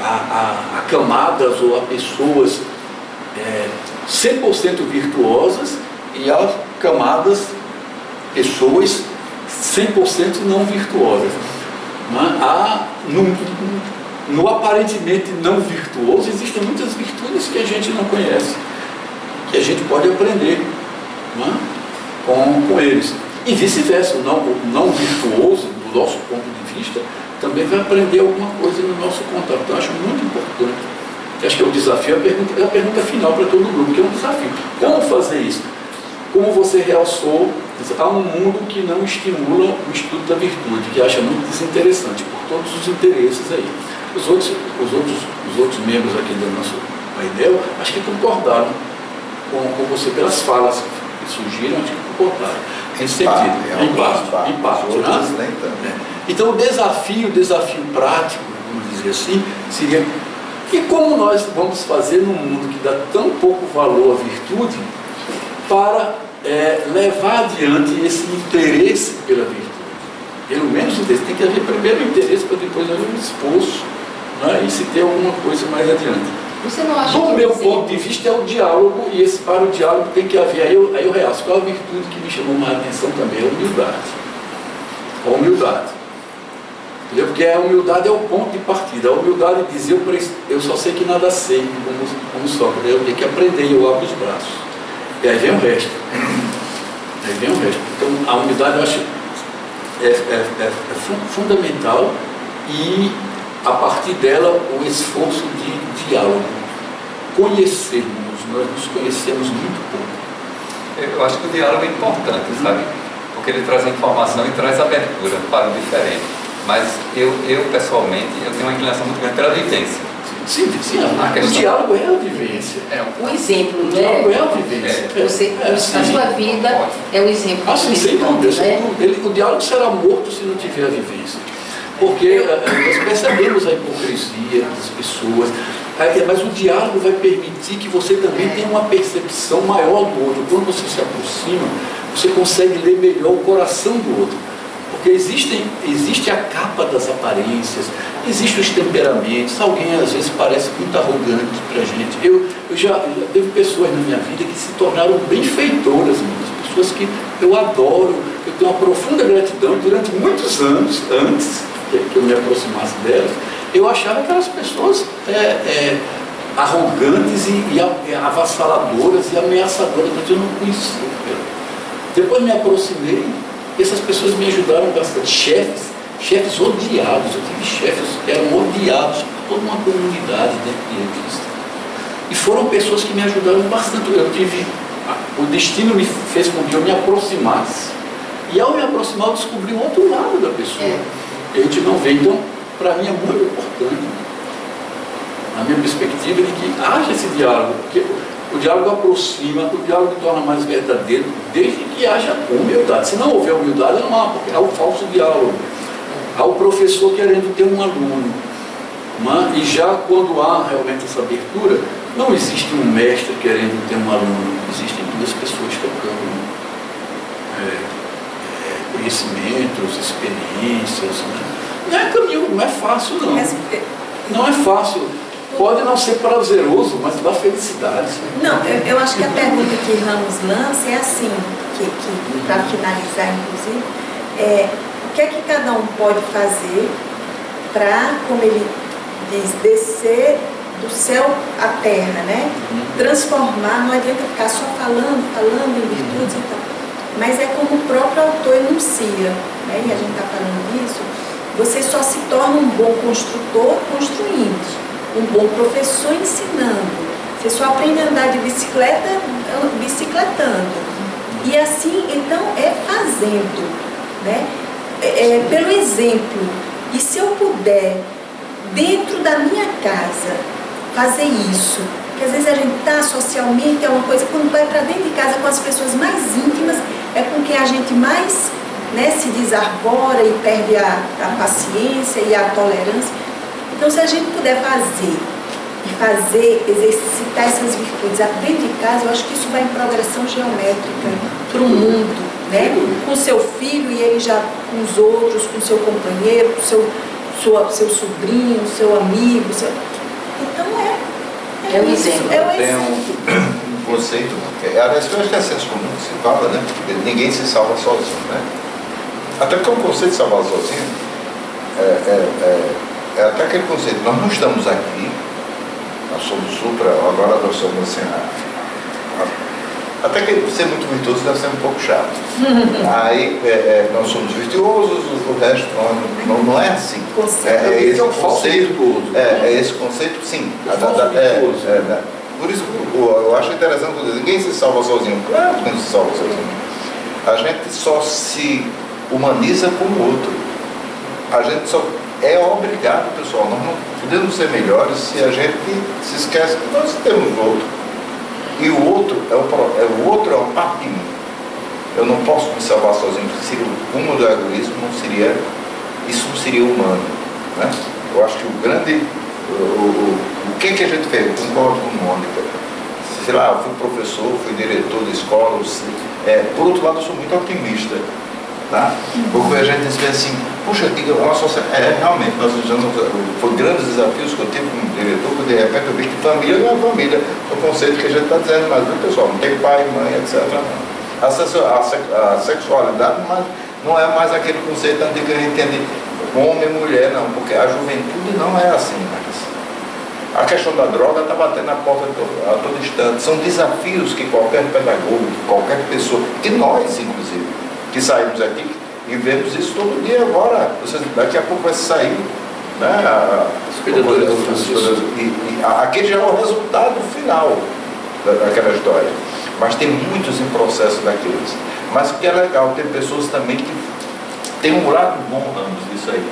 há camadas ou há pessoas 100% virtuosas e há pessoas 100% não virtuosas. no aparentemente não virtuoso, existem muitas virtudes que a gente não conhece, que a gente pode aprender, não é? com eles. E vice-versa, o não virtuoso, do nosso ponto de vista, também vai aprender alguma coisa no nosso contato. Então, eu acho muito importante. Eu acho que é o desafio, é a pergunta final para todo mundo, que é um desafio. Como fazer isso? Como você realçou, há um mundo que não estimula o estudo da virtude, que acha muito desinteressante, por todos os interesses aí. Os outros membros aqui do nosso painel, acho que concordaram com você pelas falas que surgiram, acho que concordaram. Nesse sentido. Em parte, né? Então o desafio prático, vamos dizer assim, seria: e como nós vamos fazer num mundo que dá tão pouco valor à virtude para levar adiante esse interesse pela virtude? Pelo menos interesse. Tem que haver primeiro interesse para depois haver um esforço, né? E se ter alguma coisa mais adiante. Você não acha do meu ponto de vista é o diálogo, e para o diálogo tem que haver, aí eu realço, qual a virtude que me chamou mais a atenção também? A humildade. A humildade. Entendeu? Porque a humildade é o ponto de partida. A humildade diz: eu só sei que nada sei, como Sócrates, eu tenho que aprender, e eu abro os braços. E aí vem o resto. Então a humildade, eu acho, é fundamental, e a partir dela o esforço de diálogo, conhecermos. Nós nos conhecemos muito pouco. Eu acho que o diálogo é importante, sabe? Porque ele traz informação e traz abertura para o diferente. Mas eu pessoalmente, eu tenho uma inclinação muito grande pela vivência. Sim, o diálogo é a vivência. O exemplo, O diálogo é a vivência. A sua vida é o exemplo. Sem dúvida. O diálogo será morto se não tiver a vivência. Porque nós percebemos a hipocrisia das pessoas, mas o diálogo vai permitir que você também tenha uma percepção maior do outro. Quando você se aproxima, você consegue ler melhor o coração do outro. Porque existe a capa das aparências, existem os temperamentos. Alguém às vezes parece muito arrogante para a gente. Eu já teve pessoas na minha vida que se tornaram benfeitoras, pessoas que eu adoro, eu tenho uma profunda gratidão. Durante muitos anos, antes que eu me aproximasse delas, eu achava aquelas pessoas arrogantes e avassaladoras e ameaçadoras, mas eu não conhecia. Depois me aproximei e essas pessoas me ajudaram bastante. Chefes odiados, eu tive chefes que eram odiados por toda uma comunidade dentro de revista. E foram pessoas que me ajudaram bastante. O destino me fez com que eu me aproximasse. E ao me aproximar, eu descobri o outro lado da pessoa. Que a gente não vê. Então, para mim é muito importante, a minha perspectiva, de que haja esse diálogo, porque o diálogo aproxima, o diálogo torna mais verdadeiro, desde que haja humildade. Se não houver humildade, não há, porque há o falso diálogo. Há o professor querendo ter um aluno. E já quando há realmente essa abertura, não existe um mestre querendo ter um aluno, existem duas pessoas trocando conhecimentos, experiências. Não é caminho, não é fácil não. Não é fácil. Pode não ser prazeroso, mas dá felicidade. Não, eu acho que a pergunta que Ramos lança é assim, que para finalizar, inclusive, o que é que cada um pode fazer para, como ele diz, descer do céu à terra, né? Transformar, não adianta ficar só falando em virtudes e tal. Mas é como o próprio autor enuncia, né? E a gente está falando disso. Você só se torna um bom construtor construindo, um bom professor ensinando. Você só aprende a andar de bicicleta bicicletando. E assim, então, é fazendo, né? Pelo exemplo. E se eu puder, dentro da minha casa, fazer isso, porque às vezes a gente está socialmente, é uma coisa, quando vai para dentro de casa com as pessoas mais íntimas, é com quem a gente mais, né, se desarvora e perde a paciência e a tolerância. Então, se a gente puder exercitar essas virtudes dentro de casa, eu acho que isso vai em progressão geométrica para o mundo, né? Com seu filho e ele já com os outros, com seu companheiro, com seu sobrinho, seu amigo. Então, é o exemplo. Tem um conceito, aliás, eu acho que é senso comum que se fala, né? Ninguém se salva sozinho, né? Até porque o conceito de salvar sozinho é até aquele conceito, nós não estamos aqui, nós somos supra, agora nós somos assim, até que ser muito virtuoso deve ser um pouco chato. Aí nós somos virtuosos, o resto não é assim. É esse conceito, é esse conceito, sim. Por isso eu acho interessante dizer, ninguém se salva sozinho. Claro que não se salva sozinho. A gente só se humaniza com o outro. A gente só é obrigado, pessoal. Nós não podemos ser melhores se a gente se esquece que nós temos outro. E o outro é uma parte de mim. Eu não posso me salvar sozinho. Seria o cúmulo do egoísmo, isso não seria humano, né? Eu acho que o grande... O que a gente fez? Eu concordo com Mônica. Sei lá, eu fui professor, fui diretor de escola. Por outro lado, eu sou muito otimista. Tá? Porque a gente vê assim, puxa, realmente, nós usamos, foi grandes desafios que eu tive como diretor, porque de repente eu vi que família não é família, o conceito que a gente está dizendo, mas viu, pessoal, não tem pai, mãe, etc. A sexualidade não é mais aquele conceito antigo que a gente entende homem e mulher, não, porque a juventude não é assim mais. A questão da droga está batendo na porta a todo instante. São desafios que qualquer pedagogo, qualquer pessoa, que nós, inclusive, que saímos aqui e vemos isso todo dia agora. Daqui a pouco vai sair, né? Aquele já é o resultado final daquela história. Mas tem muitos em processo daqueles. Mas o que é legal, tem pessoas também que tem um lado bom ambos disso aí.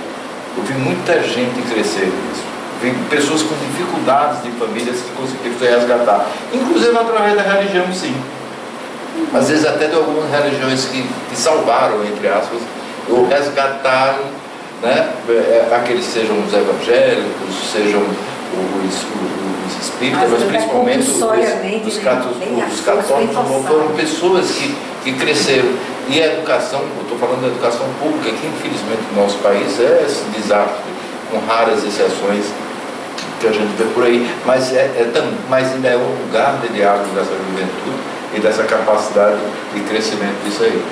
Eu vi muita gente crescer nisso. Vi pessoas com dificuldades de famílias que conseguiram se resgatar. Inclusive através da religião, sim. Às vezes até de algumas religiões que salvaram, entre aspas, ou resgataram, né? Aqueles sejam os evangélicos, sejam os espíritas, mas principalmente os católicos, foram pessoas que cresceram. E a educação, eu estou falando da educação pública, que infelizmente no nosso país é esse desastre, com raras exceções que a gente vê por aí, mas ainda é um lugar de diálogo dessa juventude e dessa capacidade de crescimento disso aí.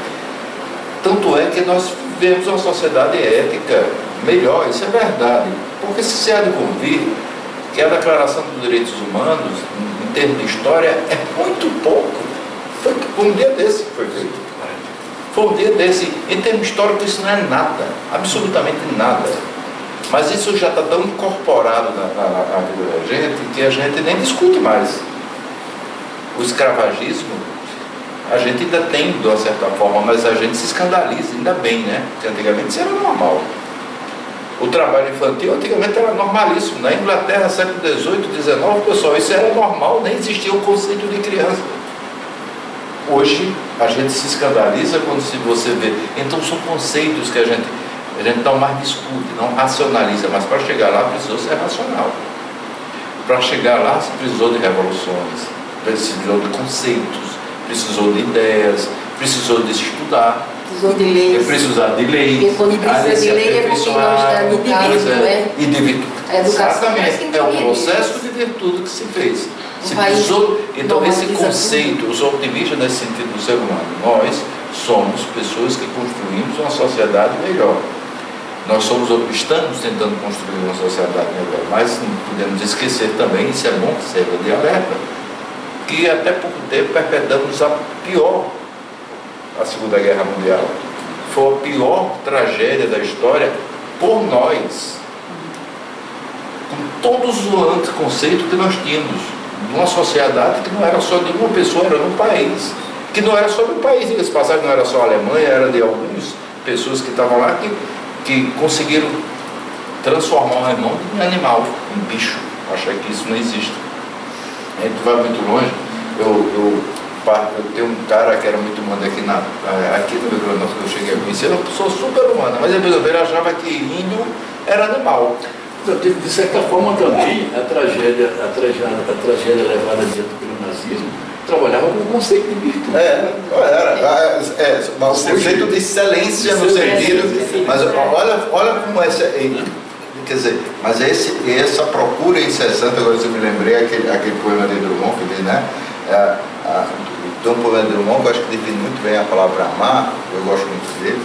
Tanto é que nós vivemos uma sociedade ética melhor, isso é verdade, porque se há de convir que a Declaração dos Direitos Humanos, em termos de história, é muito pouco. Foi um dia desse que foi feito. Foi um dia desse. Em termos históricos, isso não é nada, absolutamente nada. Mas isso já está tão incorporado na vida da gente que a gente nem discute mais. O escravagismo, a gente ainda tem, de uma certa forma, mas a gente se escandaliza, ainda bem, né? Porque antigamente isso era normal. O trabalho infantil antigamente era normalíssimo. Na Inglaterra, século XVIII, XIX, pessoal, isso era normal, nem existia o conceito de criança. Hoje, a gente se escandaliza quando você vê. Então, são conceitos que a gente não mais discute, não racionaliza, mas para chegar lá precisou ser racional. Para chegar lá, se precisou de revoluções, precisou de conceitos, precisou de ideias, precisou de se estudar. Precisou de leis. Precisar de leis. Porque quando precisa de lei é porque não está educado, né? E de virtude. Exatamente, é o processo de virtude que se fez. Se precisou, então esse conceito, eu sou otimista nesse sentido do ser humano. Nós somos pessoas que construímos uma sociedade melhor. Nós estamos tentando construir uma sociedade melhor, mas não podemos esquecer também, isso é bom que serva de alerta, que até pouco tempo perpetramos a Segunda Guerra Mundial. Foi a pior tragédia da história por nós, com todos os anticonceitos que nós tínhamos, de uma sociedade que não era só de uma pessoa, era de um país, que não era só do país, esse passagem não era só a Alemanha, era de algumas pessoas que estavam lá que conseguiram transformar um irmão em animal, em bicho. Acho que isso não existe. A gente vai muito longe. Eu tenho um cara que era muito humano aqui no Rio Grande do Norte, que eu cheguei a conhecer, uma pessoa super humana, mas depois ele achava que índio era animal. De certa forma também a tragédia levada adiante pelo nazismo trabalhava com o conceito de virtude. O conceito de excelência no sentido, mas olha como quer dizer, mas essa procura incessante, agora eu me lembrei aquele poema de Drummond que diz, né? Tem um poema de Drummond que eu acho que define muito bem a palavra amar, eu gosto muito dele,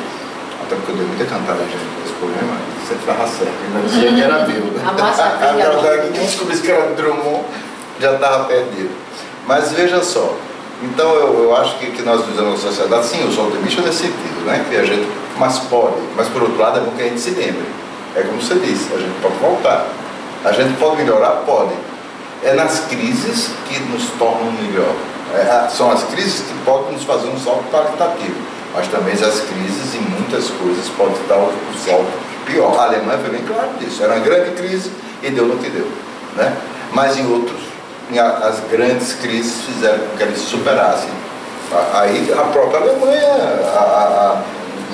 até porque eu dei muita cantada nesse poema. você estava certo, ainda dizia que era meu. Né? A massa Agora que descobrisse que era Drummond, já estava perdido. Mas veja só, então eu acho que nós vivemos uma sociedade, sim, eu sou otimista nesse sentido, né? Que a gente, mas por outro lado é bom que a gente se lembre. É como você disse, a gente pode voltar. A gente pode melhorar? Pode. É nas crises que nos tornam melhor. São as crises que podem nos fazer um salto qualitativo. Mas também as crises em muitas coisas podem dar um salto pior. A Alemanha foi bem claro disso. Era uma grande crise e deu no que deu. Né? Mas em outros, as grandes crises fizeram com que eles superassem. Aí a própria Alemanha,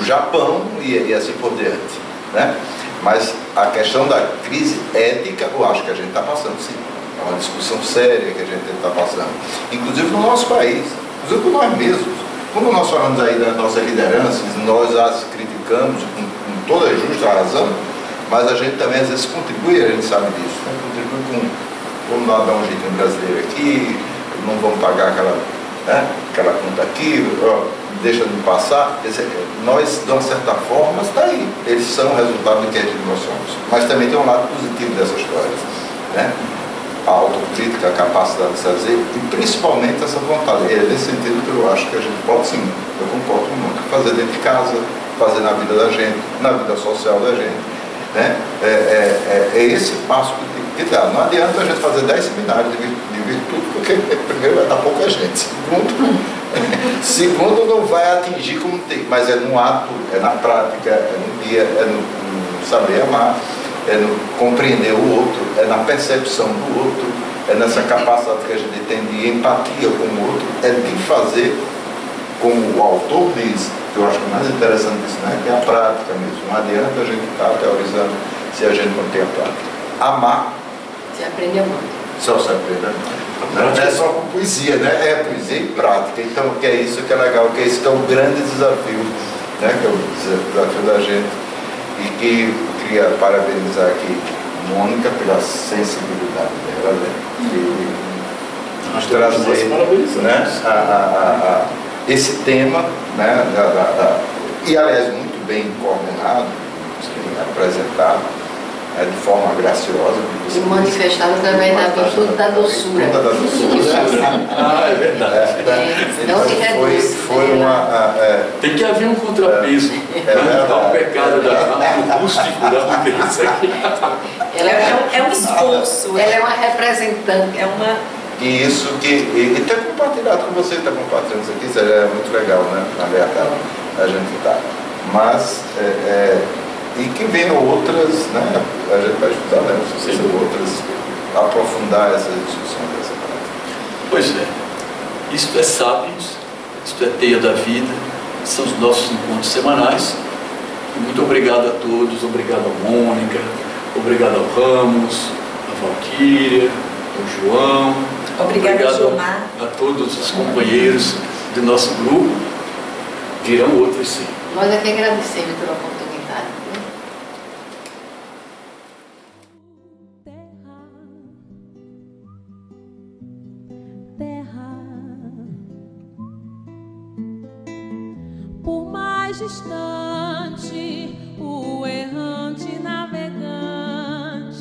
o Japão e assim por diante. Né? Mas a questão da crise ética, eu acho que a gente está passando, sim. É uma discussão séria que a gente está passando. Inclusive no nosso país, inclusive por nós mesmos. Quando nós falamos aí das nossas lideranças, nós as criticamos com toda a justa razão, mas a gente também às vezes contribui, a gente sabe disso, né? Contribui com, vamos lá dar um jeitinho brasileiro aqui, não vamos pagar aquela conta aqui, deixa de passar. Nós, de uma certa forma, está aí. Eles são o resultado do que nós somos. Mas também tem um lado positivo dessa história. Né? A autocrítica, a capacidade de fazer e principalmente essa vontade. É nesse sentido que eu acho que a gente pode sim, eu concordo muito, fazer dentro de casa, fazer na vida da gente, na vida social da gente. Né? É esse passo que dá. Não adianta a gente fazer 10 seminários de virtude, porque primeiro vai dar pouca gente. Segundo não vai atingir como tem, mas é no ato, é na prática, é no dia, é no saber amar, é no compreender o outro, é na percepção do outro, é nessa capacidade que a gente tem de empatia com o outro, é de fazer, como o autor diz, que eu acho que o mais interessante disso, né, que é a prática mesmo. Não adianta a gente estar teorizando se a gente não tem a prática. Amar. Se aprende a amar. Só se aprende a amar. Não é só com poesia, né? É poesia e prática. Então, que é isso que é legal, que é isso que é o grande desafio, né? Que é o desafio da gente. E que eu queria parabenizar aqui Mônica pela sensibilidade dela, né? De trazer, né? Esse tema, né? E aliás, muito bem coordenado, apresentado. De forma graciosa. E manifestado através da virtude da doçura. É verdade. Então, foi uma... Tem que haver um contrapeso. Ao pecado do rústico, da rudeza. É um esforço. Ela é uma representante. É uma... E isso que... E ter compartilhado com você, está compartilhando isso aqui, isso é muito legal, né? Na verdade, a gente está. Mas... e que venham outras, né? A gente vai estudar, né? Se são outras, aprofundar essas discussões dessa prática. Pois é. Isto é Sapiens, isto é Teia da Vida, são os nossos encontros semanais. E muito obrigado a todos, obrigado a Mônica, obrigado ao Ramos, a Valquíria, ao João. Obrigado, Gilmar. A todos os companheiros do nosso grupo. Virão outros sim. Nós é que agradecemos pela oportunidade. Por mais distante, o errante navegante,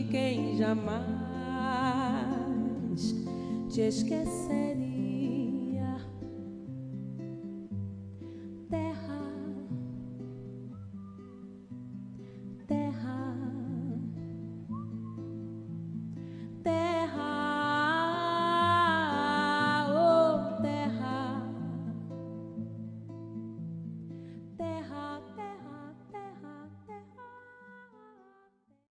quem jamais te esquecer.